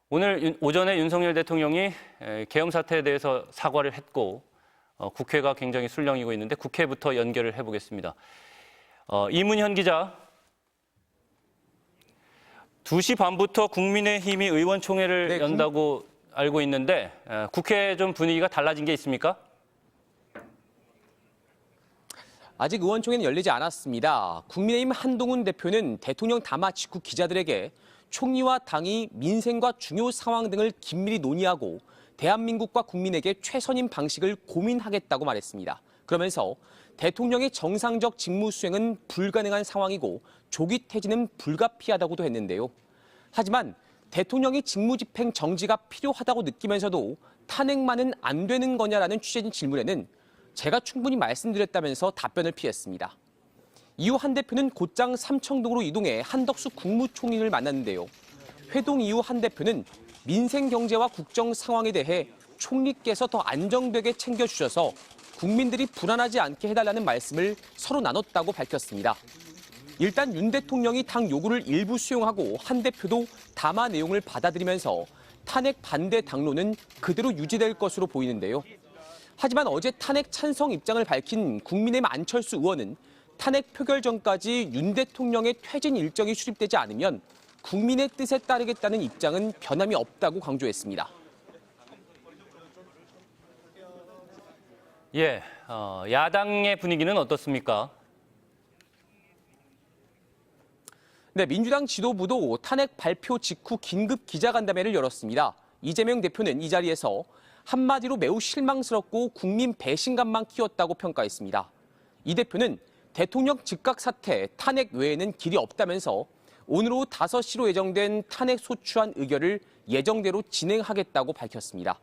오늘 오전에 윤석열 대통령이 계엄 사태에 대해서 사과를 했고 국회가 굉장히 술렁이고 있는데 국회부터 연결을 해보겠습니다. 이문현 기자, 2시 반부터 국민의힘이 의원총회를 연다고 알고 있는데 국회 좀 분위기가 달라진 게 있습니까? 아직 의원총회는 열리지 않았습니다. 국민의힘 한동훈 대표는 대통령 담화 직후 기자들에게 총리와 당이 민생과 중요 상황 등을 긴밀히 논의하고 대한민국과 국민에게 최선인 방식을 고민하겠다고 말했습니다. 그러면서 대통령의 정상적 직무 수행은 불가능한 상황이고 조기 퇴진은 불가피하다고도 했는데요. 하지만 대통령이 직무집행 정지가 필요하다고 느끼면서도 탄핵만은 안 되는 거냐라는 취재진 질문에는 제가 충분히 말씀드렸다면서 답변을 피했습니다. 이후 한 대표는 곧장 삼청동으로 이동해 한덕수 국무총리를 만났는데요. 회동 이후 한 대표는 민생 경제와 국정 상황에 대해 총리께서 더 안정되게 챙겨주셔서 국민들이 불안하지 않게 해달라는 말씀을 서로 나눴다고 밝혔습니다. 일단 윤 대통령이 당 요구를 일부 수용하고 한 대표도 담화 내용을 받아들이면서 탄핵 반대 당론은 그대로 유지될 것으로 보이는데요. 하지만 어제 탄핵 찬성 입장을 밝힌 국민의힘 안철수 의원은 탄핵 표결 전까지 윤 대통령의 퇴진 일정이 수립되지 않으면 국민의 뜻에 따르겠다는 입장은 변함이 없다고 강조했습니다. 야당의 분위기는 어떻습니까? 네, 민주당 지도부도 탄핵 발표 직후 긴급 기자간담회를 열었습니다. 이재명 대표는 이 자리에서 한마디로 매우 실망스럽고 국민 배신감만 키웠다고 평가했습니다. 이 대표는 대통령 즉각 사퇴, 탄핵 외에는 길이 없다면서 오늘 오후 5시로 예정된 탄핵 소추안 의결을 예정대로 진행하겠다고 밝혔습니다.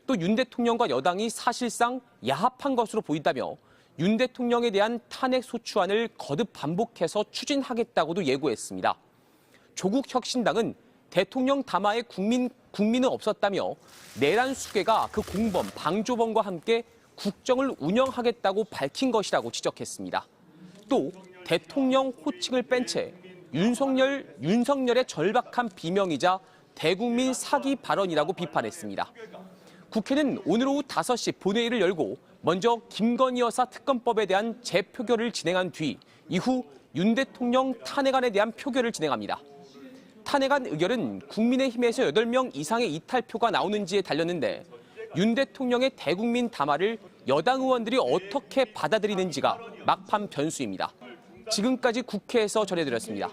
또 윤 대통령과 여당이 사실상 야합한 것으로 보인다며 윤 대통령에 대한 탄핵 소추안을 거듭 반복해서 추진하겠다고도 예고했습니다. 조국혁신당은 대통령 담화에 국민은 없었다며 내란 수괴가 그 공범 방조범과 함께 국정을 운영하겠다고 밝힌 것이라고 지적했습니다. 또 대통령 호칭을 뺀 채 윤석열의 절박한 비명이자 대국민 사기 발언이라고 비판했습니다. 국회는 오늘 오후 5시 본회의를 열고 먼저 김건희 여사 특검법에 대한 재표결을 진행한 뒤 이후 윤 대통령 탄핵안에 대한 표결을 진행합니다. 탄핵안 의결은 국민의힘에서 8명 이상의 이탈표가 나오는지에 달렸는데 윤 대통령의 대국민 담화를 여당 의원들이 어떻게 받아들이는지가 막판 변수입니다. 지금까지 국회에서 전해드렸습니다.